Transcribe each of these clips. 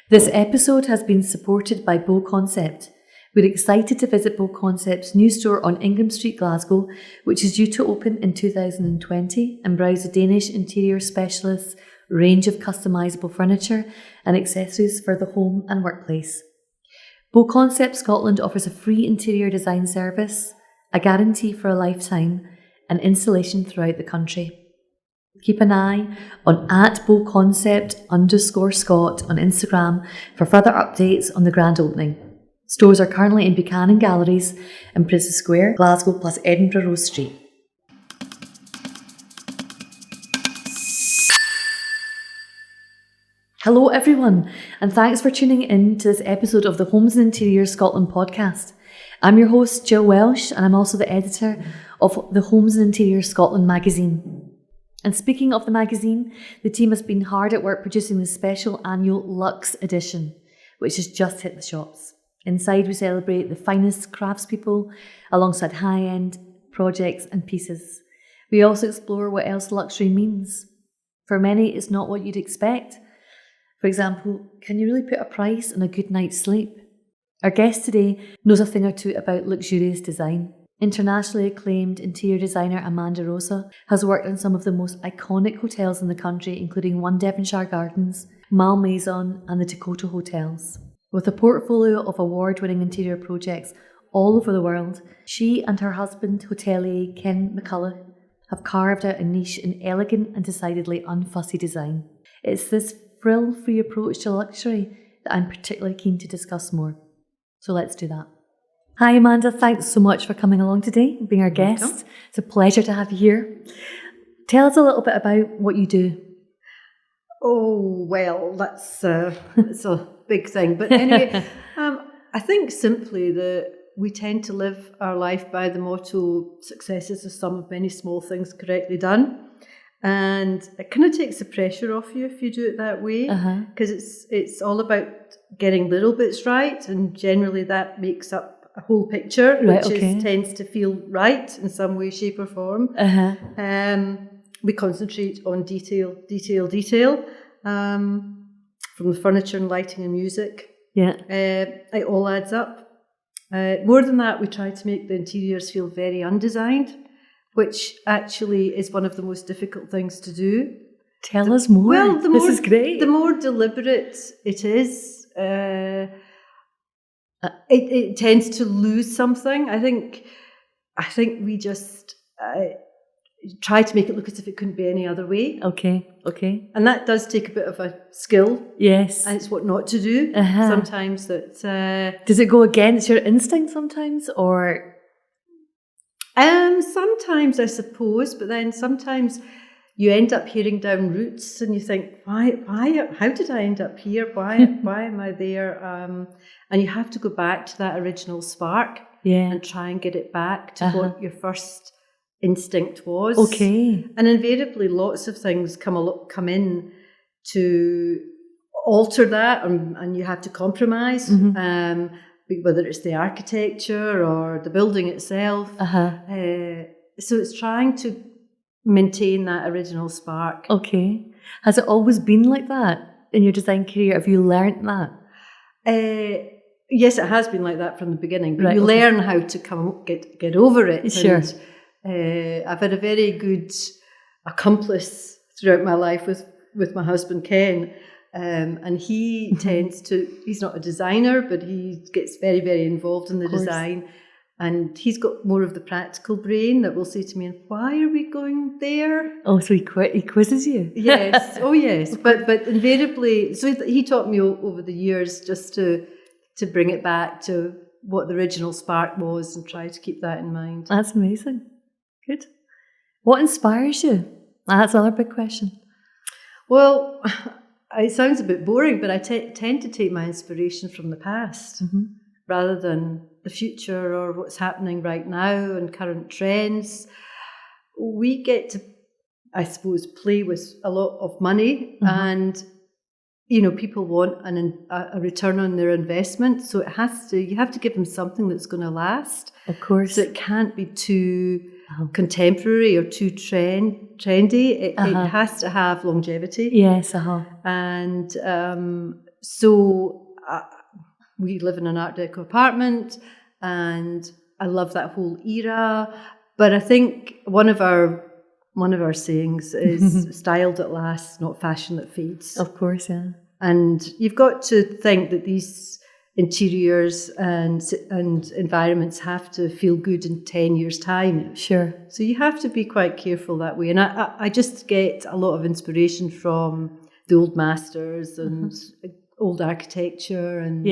This episode has been supported by BoConcept. We're excited to visit BoConcept's new store on Ingham Street, Glasgow, which is due to open in 2020, and browse the Danish interior specialists' range of customisable furniture and accessories for the home and workplace. BoConcept Scotland offers a free interior design service, a guarantee for a lifetime, and installation throughout the country. Keep an eye on @BoConcept_Scot on Instagram for further updates on the grand opening. Stores are currently in Buchanan Galleries in Princess Square, Glasgow plus Edinburgh Rose Street. Hello everyone, and thanks for tuning in to this episode of the Homes and Interiors Scotland podcast. I'm your host Jill Welsh, and I'm also the editor of the Homes and Interiors Scotland magazine. And speaking of the magazine, the team has been hard at work producing the special annual Luxe edition, which has just hit the shops. Inside we celebrate the finest craftspeople alongside high-end projects and pieces. We also explore what else luxury means. For many, it's not what you'd expect. For example, can you really put a price on a good night's sleep? Our guest today knows a thing or two about luxurious design. Internationally acclaimed interior designer Amanda Rosa has worked on some of the most iconic hotels in the country, including One Devonshire Gardens, Malmaison and the Dakota hotels. With a portfolio of award-winning interior projects all over the world, she and her husband, hotelier Ken McCullough, have carved out a niche in elegant and decidedly unfussy design. It's this frill-free approach to luxury that I'm particularly keen to discuss more. So let's do that. Hi Amanda, thanks so much for coming along today and being our guest. Welcome. It's a pleasure to have you here. Tell us a little bit about what you do. Oh, well, that's it's a big thing. But anyway, I think simply that we tend to live our life by the motto, success is the sum of many small things correctly done. And it kind of takes the pressure off you if you do it that way, because it's all about getting little bits right, and generally that makes up a whole picture, which tends to feel right in some way, shape or form. We concentrate on detail, from the furniture and lighting and music. It all adds up. More than that, we try to make the interiors feel very undesigned, which actually is one of the most difficult things to do. Tell us more. Well, this is great. The more deliberate it is, it tends to lose something. I think we just try to make it look as if it couldn't be any other way. Okay. And that does take a bit of a skill. Yes. And it's what not to do. Sometimes that... Does it go against your instinct sometimes, or...? Sometimes, I suppose, but then sometimes you end up hearing down routes and you think, why, how did I end up here? Why am I there? And you have to go back to that original spark and try and get it back to what your first instinct was. Okay. And invariably lots of things come in to alter that, and you have to compromise. Whether it's the architecture or the building itself. So it's trying to maintain that original spark. Okay. Has it always been like that in your design career? Have you learnt that? Yes, it has been like that from the beginning, but you learn how to get over it. Sure. And, I've had a very good accomplice throughout my life with my husband Ken. And he tends to, he's not a designer, but he gets very, very involved in the design. And he's got more of the practical brain that will say to me, why are we going there? Oh, so he quizzes you? Yes. Oh, yes. But invariably, so he taught me over the years just to bring it back to what the original spark was and try to keep that in mind. That's amazing. Good. What inspires you? That's another big question. Well... It sounds a bit boring, but I tend to take my inspiration from the past rather than the future or what's happening right now and current trends. We get to, I suppose, play with a lot of money and, people want a return on their investment. So you have to give them something that's going to last. Of course. So it can't be too contemporary or too trendy. It has to have longevity. Yes, And So we live in an Art Deco apartment, and I love that whole era. But I think one of our sayings is style that lasts, not fashion that fades. Of course, yeah. And you've got to think that these interiors and environments have to feel good in 10 years' time. Sure. So you have to be quite careful that way. And I just get a lot of inspiration from the old masters and old architecture. And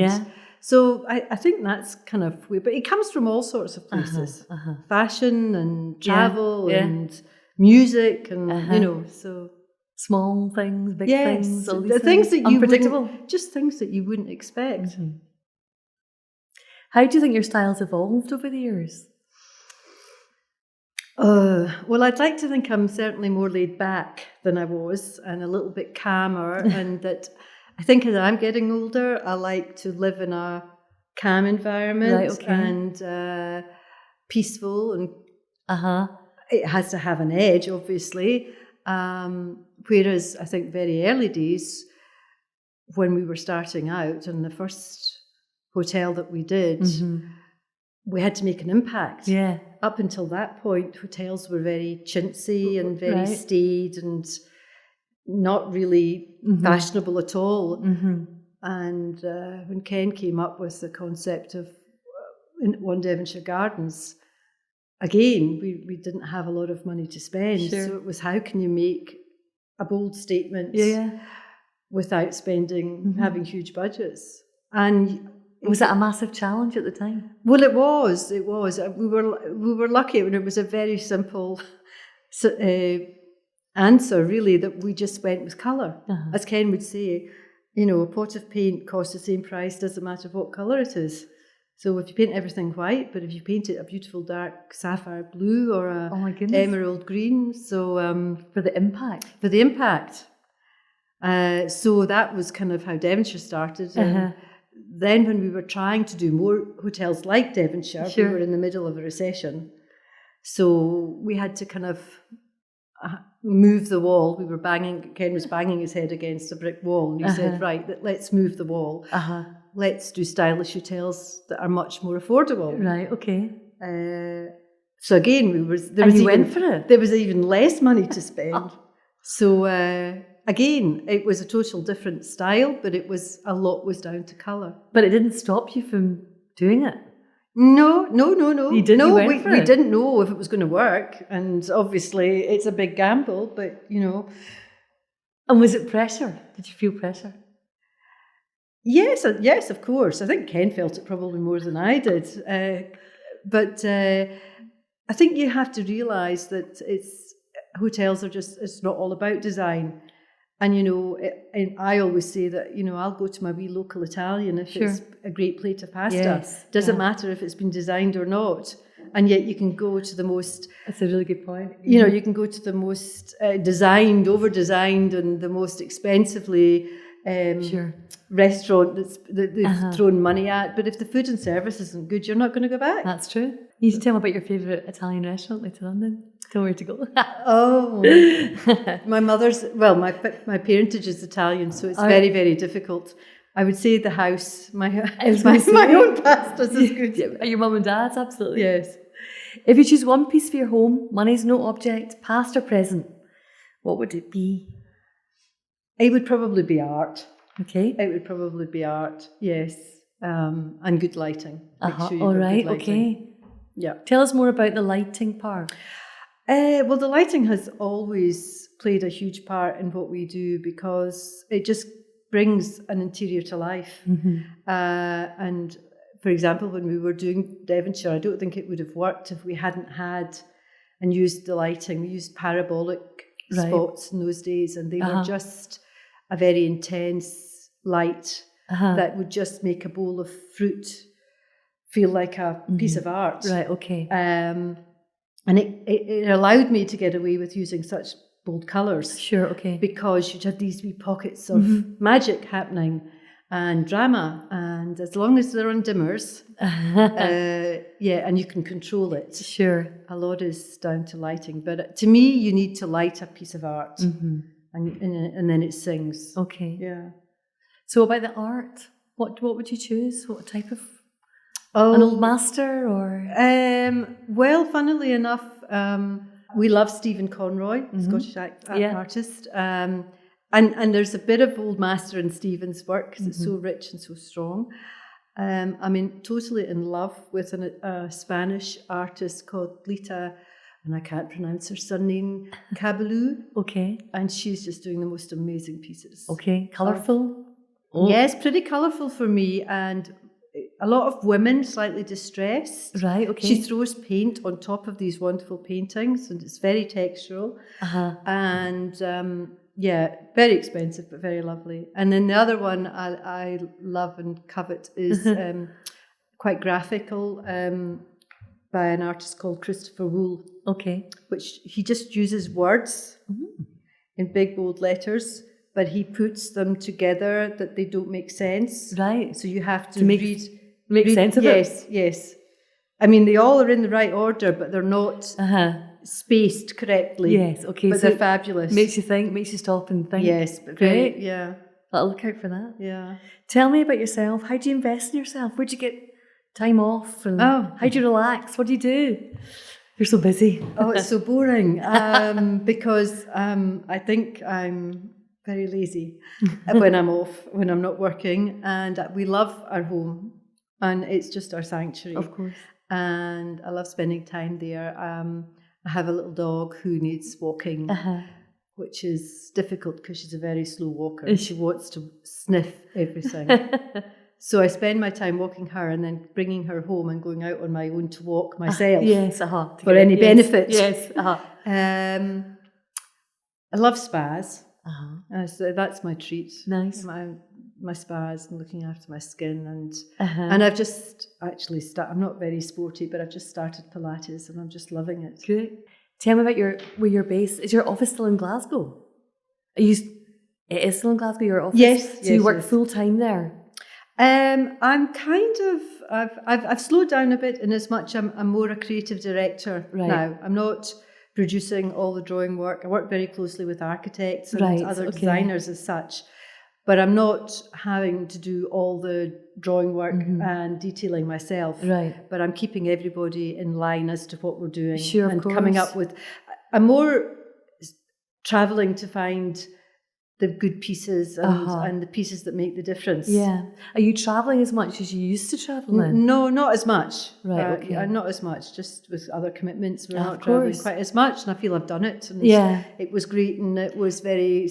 so I think that's kind of weird. But it comes from all sorts of places. Fashion and travel and music and, so... Small things, big things, all these the things that you unpredictable. Just things that you wouldn't expect. How do you think your style's evolved over the years? Well, I'd like to think I'm certainly more laid back than I was, and a little bit calmer, and that I think as I'm getting older, I like to live in a calm environment and peaceful, and it has to have an edge, obviously. Whereas I think very early days, when we were starting out, and the first hotel that we did, we had to make an impact. Yeah. Up until that point, hotels were very chintzy and very staid and not really fashionable at all. And when Ken came up with the concept of One Devonshire Gardens, again, we didn't have a lot of money to spend. So it was, how can you make a bold statement without spending, having huge budgets? And was it a massive challenge at the time? Well, it was. We were lucky when it was a very simple answer, really, that we just went with colour. As Ken would say, a pot of paint costs the same price, doesn't matter what colour it is. So if you paint everything white, but if you paint it a beautiful dark sapphire blue or a emerald green, so for the impact. So that was kind of how Devonshire started. Then when we were trying to do more hotels like Devonshire, we were in the middle of a recession. So we had to kind of move the wall. Ken was banging his head against a brick wall, and he said, right, let's move the wall. Let's do stylish hotels that are much more affordable. Right, okay. So again, went for it. There was even less money to spend. So again, it was a total different style, but a lot was down to colour. But it didn't stop you from doing it? No. You didn't? No, we didn't know if it was going to work, and obviously it's a big gamble. But And was it pressure? Did you feel pressure? Yes, of course. I think Ken felt it probably more than I did. But I think you have to realise that hotels are it's not all about design. And, and I always say that, I'll go to my wee local Italian if it's a great plate of pasta. Yes, doesn't matter if it's been designed or not. And yet you can go to the most... That's a really good point. You can go to the most over-designed and the most expensively... restaurant that they've thrown money at, but if the food and service isn't good, you're not going to go back. That's true. You should tell me about your favourite Italian restaurant later on then. Tell me where to go. My parentage is Italian, so it's very, very difficult. I would say the house, my own pasta's is good. Your mum and dad's, absolutely. Yes. If you choose one piece for your home, money's no object, past or present, what would it be? It would probably be art. Okay. It would probably be art, yes. And good lighting. Make sure you've got all right, good lighting. okay. Yeah. Tell us more about the lighting part. Well, the lighting has always played a huge part in what we do because it just brings an interior to life. And for example, when we were doing Devonshire, I don't think it would have worked if we hadn't had and used the lighting. We used parabolic spots in those days, and they were just a very intense light that would just make a bowl of fruit feel like a piece of art. Right, okay. And it allowed me to get away with using such bold colours. Sure, okay. Because you'd have these wee pockets of magic happening and drama, and as long as they're on dimmers, and you can control it. Sure. A lot is down to lighting, but to me, you need to light a piece of art, and then it sings. Okay. Yeah. So about the art, what would you choose? What type of Oh, an old master or? well, funnily enough, we love Stephen Conroy, Scottish artist. And there's a bit of old master in Stephen's work because it's so rich and so strong. I'm totally in love with a Spanish artist called Lita, and I can't pronounce her surname, Caballou. Okay. And she's just doing the most amazing pieces. Okay. Colourful? Yes, pretty colourful for me, and a lot of women, slightly distressed. Right, okay. She throws paint on top of these wonderful paintings, and it's very textural. And very expensive, but very lovely. And then the other one I love and covet is quite graphical, by an artist called Christopher Wool. Okay. Which he just uses words in big bold letters, but he puts them together that they don't make sense. Right. So you have to make sense of it. Yes. I mean, they all are in the right order, but they're not spaced correctly. Yes, okay. But so they're fabulous. Makes you think, makes you stop and think. Yes, but great. Yeah. I'll look out for that. Yeah. Tell me about yourself. How do you invest in yourself? Where'd you get time off? And how do you relax? What do you do? You're so busy. Oh, it's so boring. Because I think I'm very lazy when I'm off, when I'm not working. And we love our home. And it's just our sanctuary. Of course. And I love spending time there. I have a little dog who needs walking, which is difficult because she's a very slow walker. And she wants to sniff everything. So I spend my time walking her and then bringing her home and going out on my own to walk myself. Yes, for any benefit. Yes. I love spas. So that's my treat. Nice. My spas and looking after my skin and I've just actually I'm not very sporty, but I've just started Pilates and I'm just loving it. Great. Tell me about where you're based. Is your office still in Glasgow? It is still in Glasgow, your office? Yes. So you work full time there? I'm kind of I've slowed down a bit in as much I'm more a creative director now. I'm not producing all the drawing work. I work very closely with architects and other designers as such. But I'm not having to do all the drawing work and detailing myself. Right. But I'm keeping everybody in line as to what we're doing. Sure, and coming up with... I'm more travelling to find the good pieces and the pieces that make the difference. Yeah. Are you travelling as much as you used to travel then? No, not as much. Right, okay. Not as much, just with other commitments. We're not travelling quite as much, and I feel I've done it. And it was great, and it was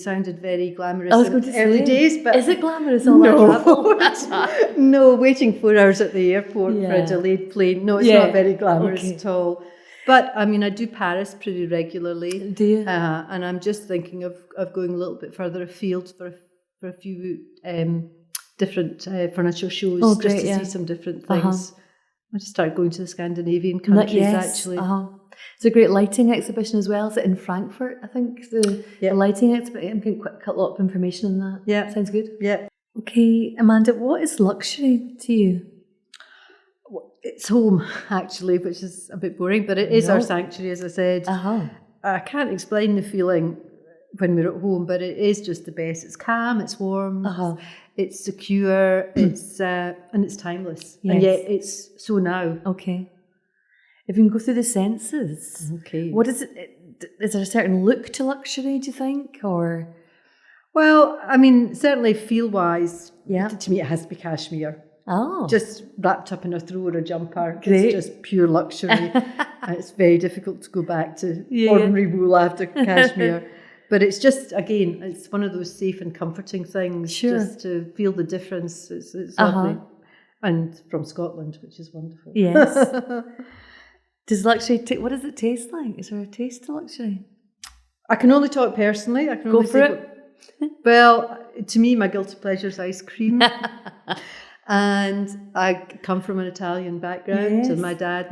sounded very glamorous in the early days. But is it glamorous, all that travel? No, waiting 4 hours at the airport for a delayed plane. No, it's not very glamorous at all. But, I mean, I do Paris pretty regularly. Do you? And I'm just thinking of going a little bit further afield for a few different furniture shows, just to see some different things. I just started going to the Scandinavian countries, actually. It's a great lighting exhibition as well. Is it in Frankfurt, I think? The lighting exhibition. I'm getting quite a lot of information on that. Yeah. Sounds good. Yeah. Okay, Amanda, what is luxury to you? It's home, actually, which is a bit boring, but it is our sanctuary, as I said. I can't explain the feeling when we're at home, but it is just the best. It's calm, it's warm, it's secure, it's and it's timeless. Yes. And yet it's so now. Okay. If you can go through the senses, what is it? Is there a certain look to luxury, do you think, or? Well, I mean, certainly feel-wise, to me it has to be cashmere. Just wrapped up in a throw or a jumper. Great. It's just pure luxury. And it's very difficult to go back to ordinary wool after cashmere. But it's just, again, it's one of those safe and comforting things. Just to feel the difference. It's lovely. And from Scotland, which is wonderful. Yes. Does luxury, what does it taste like? Is there a taste to luxury? I can only talk personally. I can go only for it. Well, to me, my guilty pleasure is ice cream. And I come from an Italian background, and my dad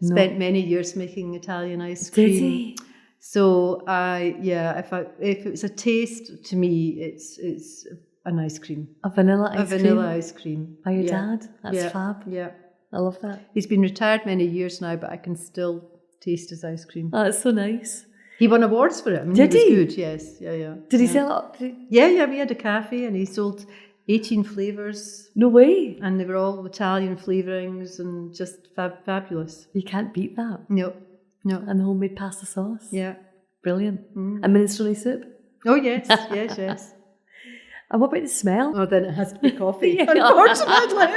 spent many years making Italian ice cream. Did he? So if it was a taste, to me, it's an ice cream. A vanilla ice cream? A vanilla ice cream. By your dad? That's fab. Yeah. I love that. He's been retired many years now, but I can still taste his ice cream. Oh, that's so nice. He won awards for it. I mean, Did he? Was good, yes. Yeah. Did he sell it? Yeah, we had a cafe and he sold 18 flavours. No way. And they were all Italian flavourings and just fabulous. You can't beat that. No. And the homemade pasta sauce. Yeah. Brilliant. And minestrone soup. Oh, yes, yes. And what about the smell? Oh, then it has to be coffee, Yeah. unfortunately.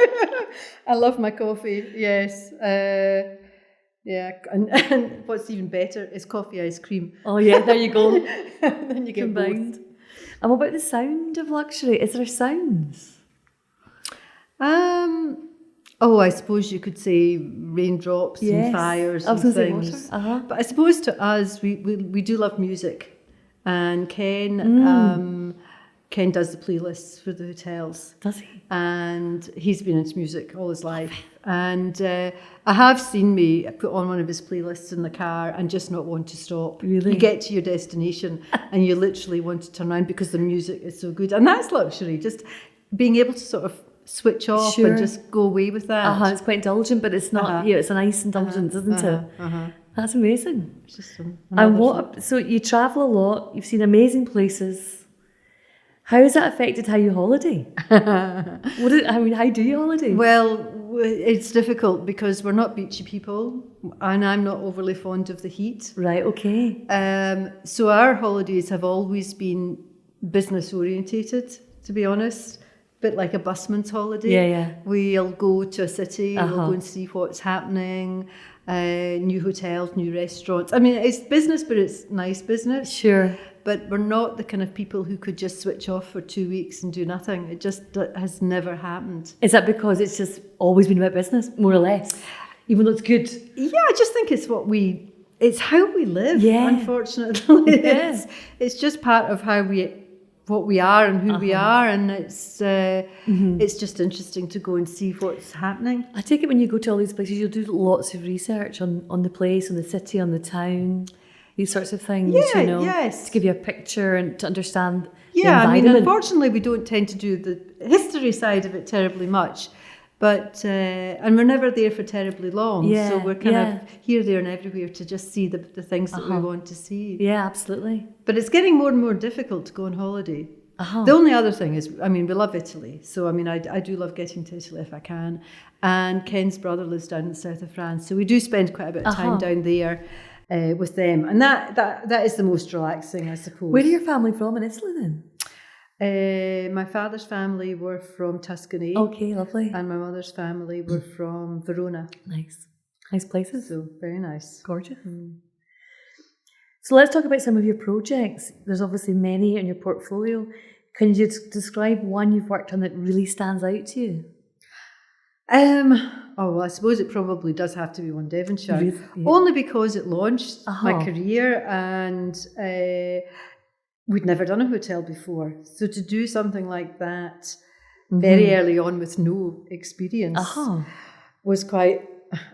I love my coffee, yes. Yeah, and what's even better is coffee ice cream. Oh, yeah, there you go. Then you get Combined. both. And what about the sound of luxury? Is there sounds? I suppose you could say raindrops and fires and things. Water. But I suppose to us, we do love music. And Ken does the playlists for the hotels. Does he? And he's been into music all his life. And I have seen me put on one of his playlists in the car and just not want to stop. Really? You get to your destination and you literally want to turn around because the music is so good. And that's luxury, just being able to sort of switch off and just go away with that. It's quite indulgent, but it's not, it's a nice indulgence, isn't it? That's amazing. It's just so you travel a lot, you've seen amazing places. How has that affected how you holiday? How do you holiday? Well, it's difficult because we're not beachy people and I'm not overly fond of the heat. Right, okay. So our holidays have always been business orientated, to be honest. Bit like a busman's holiday. Yeah. We'll go to a city, we'll go and see what's happening, new hotels, new restaurants. I mean, it's business, but it's nice business. Sure. But we're not the kind of people who could just switch off for 2 weeks and do nothing. It just has never happened. Is that because it's just always been about business, more or less? Even though it's good? Yeah, I just think it's it's how we live, unfortunately. Yeah. It's just part of what we are and who we are, and it's just interesting to go and see what's happening. I take it when you go to all these places, you'll do lots of research on the place, on the city, on the town, these sorts of things, yes. to give you a picture and to understand the I mean, environment. unfortunately, we don't tend to do the history side of it terribly much, but and we're never there for terribly long, so we're kind of here, there and everywhere to just see the things that we want to see. Yeah, absolutely. But it's getting more and more difficult to go on holiday. The only other thing is, I mean, we love Italy. So, I mean, I do love getting to Italy if I can. And Ken's brother lives down in the south of France. So we do spend quite a bit of time down there with them. And that is the most relaxing, I suppose. Where are your family from in Italy then? My father's family were from Tuscany. Okay, lovely. And my mother's family were from Verona. Nice places. So, very nice. Gorgeous. So let's talk about some of your projects. There's obviously many in your portfolio. Can you describe one you've worked on that really stands out to you? Well, I suppose it probably does have to be One Devonshire. Yeah. Only because it launched my career and we'd never done a hotel before. So to do something like that very early on with no experience was quite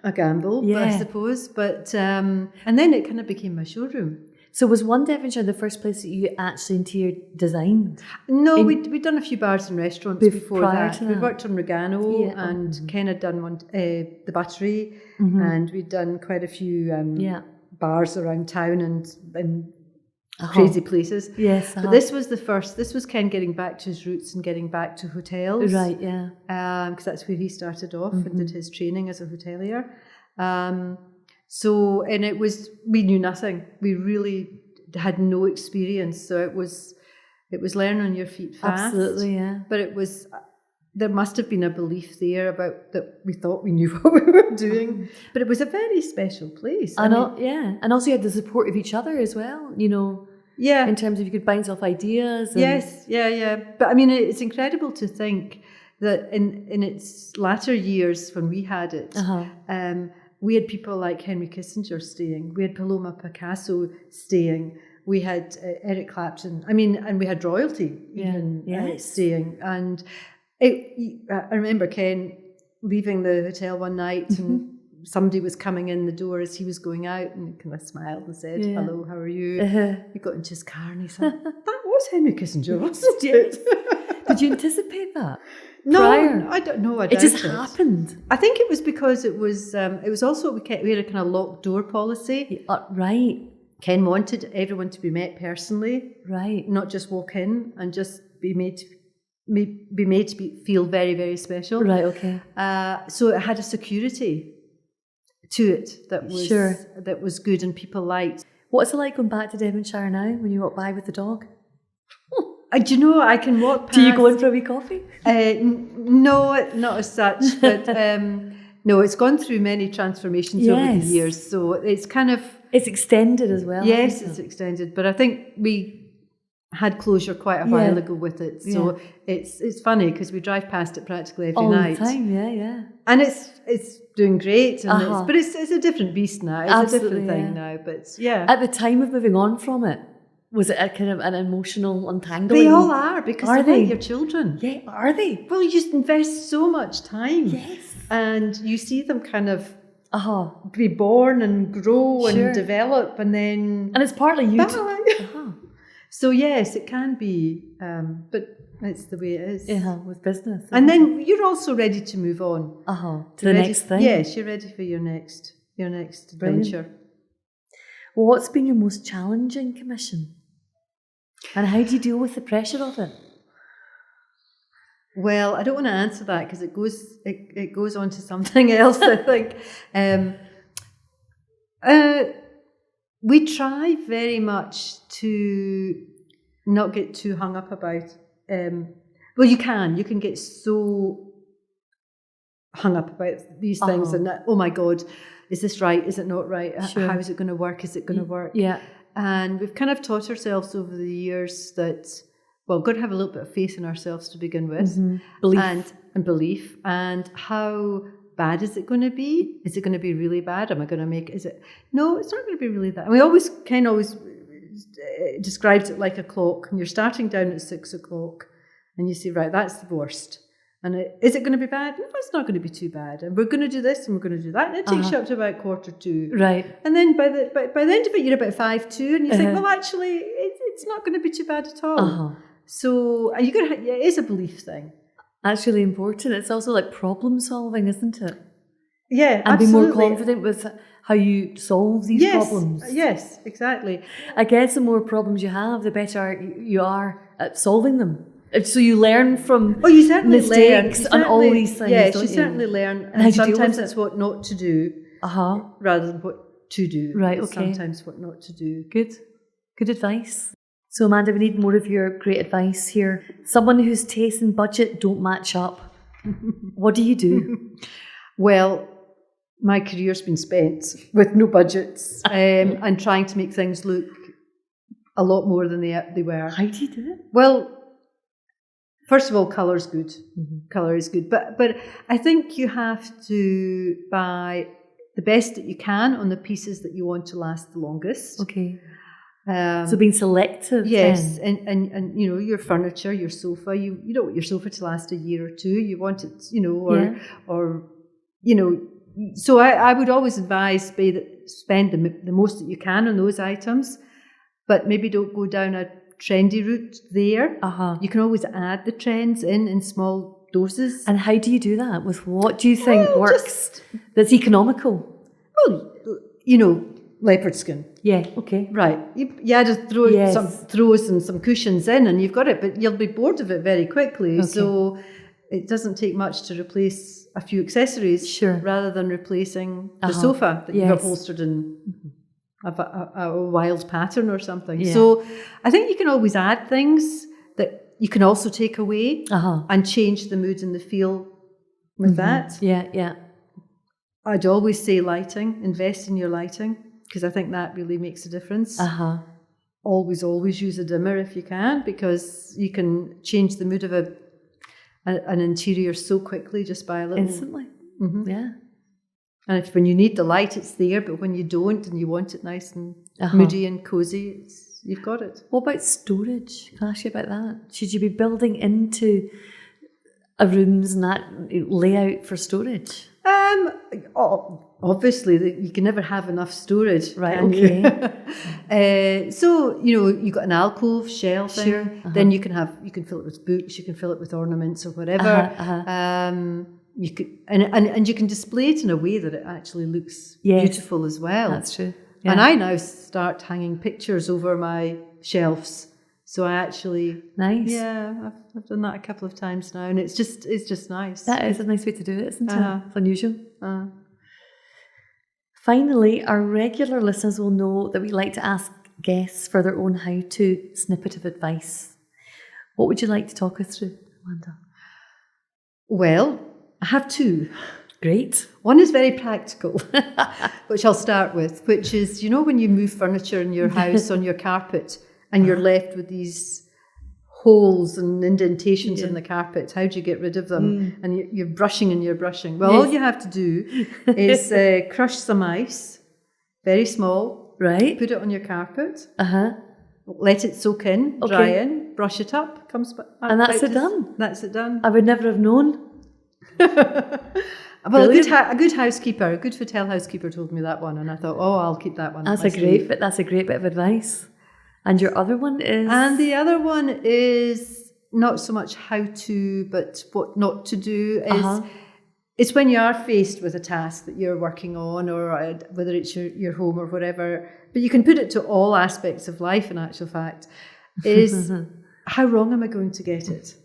a gamble, I suppose. But and then it kind of became my showroom. So was One Devonshire the first place that you actually interior designed? No, we'd done a few bars and restaurants before that. To we worked on Regano and Ken had done the Battery, and we'd done quite a few bars around town and crazy places. Yes. But this was the first. This was Ken getting back to his roots and getting back to hotels. Right, yeah. Because that's where he started off and did his training as a hotelier. So, and it was, we knew nothing. We really had no experience. So it was learn on your feet fast. Absolutely, yeah. But there must have been a belief there about that we thought we knew what we were doing. But it was a very special place. And also you had the support of each other as well, Yeah. in terms of you could bounce off ideas. And Yes, yeah. But I mean, it's incredible to think that in its latter years when we had it, we had people like Henry Kissinger staying. We had Paloma Picasso staying. We had Eric Clapton. I mean, and we had royalty even staying. And I remember Ken leaving the hotel one night and somebody was coming in the door as he was going out and kind of smiled and said, hello, how are you? He got into his car and he thought, that was Henry Kissinger, wasn't it? Did you anticipate that? No, prior? I don't know. It just happened. I think it was because it was also we had a kind of locked door policy. Right. Ken wanted everyone to be met personally. Right. Not just walk in and just be made be made to feel very, very special. Right, okay. So it had a security to it that was good and people liked. What's it like going back to Devonshire now when you walk by with the dog? Do you know, I can walk past... Do you go in for a wee coffee? No, not as such, but no, it's gone through many transformations over the years, so it's kind of... It's extended as well. Yes, it's extended, but I think we had closure quite a while ago with it, so it's funny because we drive past it practically every night. All the time, yeah. And it's doing great, and but it's a different beast now. It's a different thing now, but At the time of moving on from it, was it a kind of an emotional untangling? They all are, because they're like your children. Yeah, are they? Well, you just invest so much time. Yes. And you see them kind of be born and grow and develop, and then... And it's partly you So yes, it can be, but it's the way it is. Yeah, with business. And then you're also ready to move on. To the next thing. Yes, you're ready for your next adventure. Well, what's been your most challenging commission? And how do you deal with the pressure of it? Well, I don't want to answer that because it goes on to something else, I think. We try very much to not get too hung up about... well, you can get so hung up about these things and that, oh my God, is this right? Is it not right? How is it going to work? Is it going to work? Yeah. And we've kind of taught ourselves over the years that, well, we've got to have a little bit of faith in ourselves to begin with. Belief. And belief. And how bad is it going to be? Is it going to be really bad? Am I going to make... No, it's not going to be really that. And we always described it like a clock. And you're starting down at 6 o'clock and you say, right, that's the worst. And is it going to be bad? No, it's not going to be too bad. And we're going to do this and we're going to do that. And it takes you up to about 1:45. Right. And then by the end of it, you're about 5:02, and you think, well, actually, it's not going to be too bad at all. So it is a belief thing. That's really important. It's also like problem solving, isn't it? Yeah, and absolutely. be more confident with how you solve these problems. Yes, exactly. I guess the more problems you have, the better you are at solving them. So you learn from mistakes and all these things. Yes, you certainly learn. And sometimes it's what not to do rather than what to do. Right, okay. Sometimes what not to do. Good advice. So Amanda, we need more of your great advice here. Someone whose taste and budget don't match up. What do you do? Well, my career's been spent with no budgets and trying to make things look a lot more than they were. How do you do it? Well, first of all, colour's good. Colour is good. But I think you have to buy the best that you can on the pieces that you want to last the longest. Okay. So being selective. Yes, and you know, your furniture, your sofa, you don't want your sofa to last a year or two. You want it, or so I would always advise spend the most that you can on those items, but maybe don't go down a trendy route there. You can always add the trends in small doses. And how do you do that? With what do you think works that's economical? Well, leopard skin. Yeah, okay. Right. You had to throw some cushions in and you've got it, but you'll be bored of it very quickly. Okay. So it doesn't take much to replace a few accessories rather than replacing the sofa that you've upholstered in a wild pattern or something. Yeah. So I think you can always add things that you can also take away and change the mood and the feel with that. Yeah. I'd always say lighting, invest in your lighting, because I think that really makes a difference. Always use a dimmer if you can, because you can change the mood of an interior so quickly just by a little... Instantly. Yeah. And when you need the light, it's there, but when you don't and you want it nice and moody and cosy, you've got it. What about storage? Can I ask you about that? Should you be building into a room's and that layout for storage? Obviously, you can never have enough storage. Right, okay. So, you've got an alcove, shelving, then you can fill it with books, you can fill it with ornaments or whatever. You could, and you can display it in a way that it actually looks beautiful as well. That's true. Yeah. And I now start hanging pictures over my shelves. So I actually... Nice. Yeah, I've done that a couple of times now, and it's just nice. That is a nice way to do it, isn't it? It's unusual. Uh-huh. Finally, our regular listeners will know that we like to ask guests for their own how-to snippet of advice. What would you like to talk us through, Amanda? Well, I have two. Great. One is very practical, which I'll start with, which is, you know, when you move furniture in your house on your carpet and you're left with these holes and indentations in the carpet, how do you get rid of them? And you're brushing and you're brushing. Well, all you have to do is crush some ice, very small, right? Put it on your carpet, let it soak in, dry in, brush it up, comes back. And that's it done. That's it done. I would never have known. Well, a good housekeeper, a good hotel housekeeper told me that one, and I thought, I'll keep that one. That's a great bit of advice. And your other one is? And the other one is not so much how to, but what not to do is, it's when you are faced with a task that you're working on, or whether it's your home or whatever, but you can put it to all aspects of life in actual fact, is how wrong am I going to get it?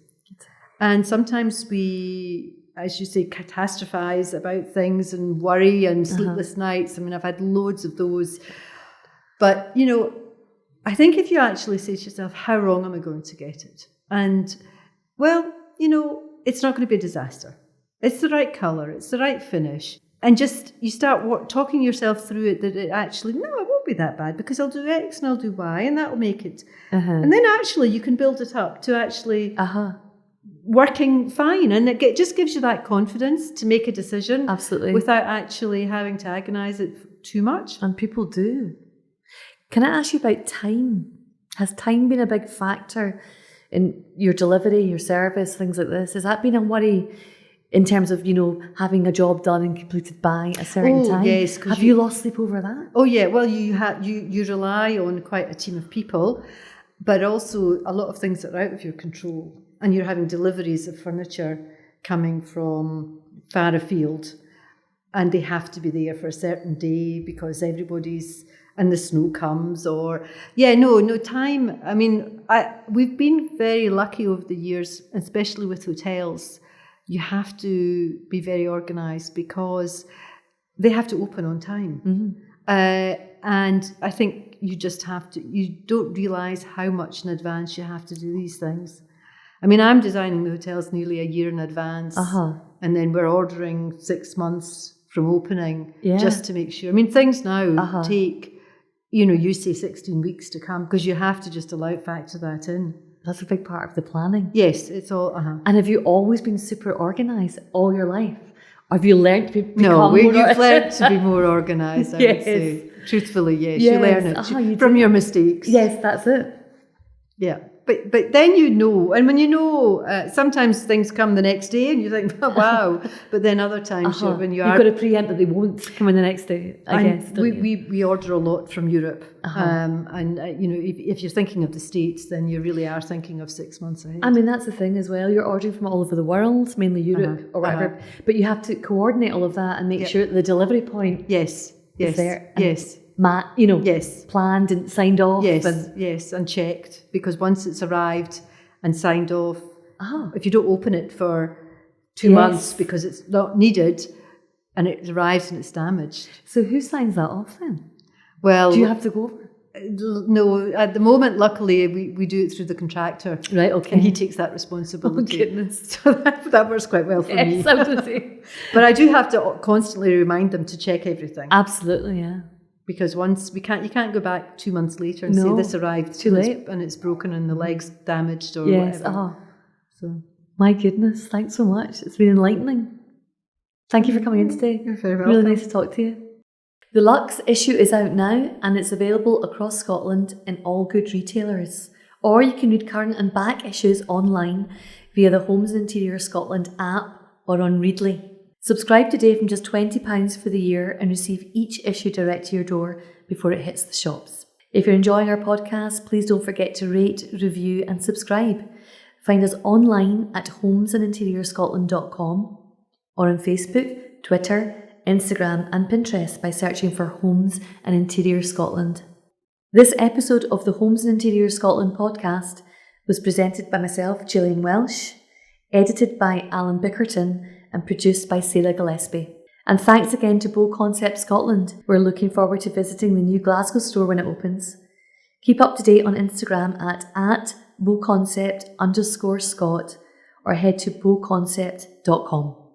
And sometimes we, as you say, catastrophize about things and worry and sleepless nights. I mean, I've had loads of those. But, you know, I think if you actually say to yourself, how wrong am I going to get it? And, well, you know, it's not going to be a disaster. It's the right colour, it's the right finish. And just, you start talking yourself through it that it actually, no, it won't be that bad because I'll do X and I'll do Y and that will make it. And then actually you can build it up to actually working fine. And it just gives you that confidence to make a decision. Absolutely. Without actually having to agonise it too much. And people do. Can I ask you about time? Has time been a big factor in your delivery, your service, things like this? Has that been a worry in terms of, you know, having a job done and completed by a certain time? Yes. Have you lost sleep over that? Oh, yeah. Well, you rely on quite a team of people, but also a lot of things that are out of your control. And you're having deliveries of furniture coming from far afield, and they have to be there for a certain day because everybody's... and the snow comes, or no time. I mean, we've been very lucky over the years, especially with hotels. You have to be very organised because they have to open on time, and I think you just have to. You don't realise how much in advance you have to do these things. I mean, I'm designing the hotels nearly a year in advance, and then we're ordering 6 months from opening just to make sure. I mean, things now take. You know, you say 16 weeks to come because you have to just factor that in. That's a big part of the planning. Yes, it's all. And have you always been super organised all your life? Or have you learned to become more organised? No, you've learned to be more organised, I would say. Truthfully, yes. You learn it from your mistakes. Yes, that's it. Yeah. But then you know, and when you know, sometimes things come the next day and you think, oh, wow. But then other times when you've got to preempt that they won't come in the next day, I guess. We order a lot from Europe. And, you know, if you're thinking of the States, then you really are thinking of 6 months ahead. I mean, that's the thing as well. You're ordering from all over the world, mainly Europe or whatever. But you have to coordinate all of that and make sure that the delivery point is there. Planned and signed off. And checked, because once it's arrived and signed off, if you don't open it for 2 months because it's not needed and it arrives and it's damaged. So who signs that off then? Well, do you have to go over? No, at the moment, luckily, we do it through the contractor. Right, okay. And he takes that responsibility. Oh, goodness. So that works quite well for me. Yes, I would say. But I do have to constantly remind them to check everything. Absolutely, yeah. Because you can't go back 2 months later and say this arrived too late and it's broken and the leg's damaged or whatever. So, my goodness, thanks so much. It's been enlightening. Thank you for coming in today. You're very welcome. Really nice to talk to you. The Luxe issue is out now and it's available across Scotland in all good retailers. Or you can read current and back issues online via the Homes and Interior Scotland app or on Readly. Subscribe today from just £20 for the year and receive each issue direct to your door before it hits the shops. If you're enjoying our podcast, please don't forget to rate, review and subscribe. Find us online at homesandinteriorscotland.com or on Facebook, Twitter, Instagram and Pinterest by searching for Homes and Interior Scotland. This episode of the Homes and Interior Scotland podcast was presented by myself, Gillian Welsh, edited by Alan Bickerton, and produced by Sarah Gillespie. And thanks again to BoConcept Scotland. We're looking forward to visiting the new Glasgow store when it opens. Keep up to date on Instagram at BoConcept_Scot or head to boconcept.com.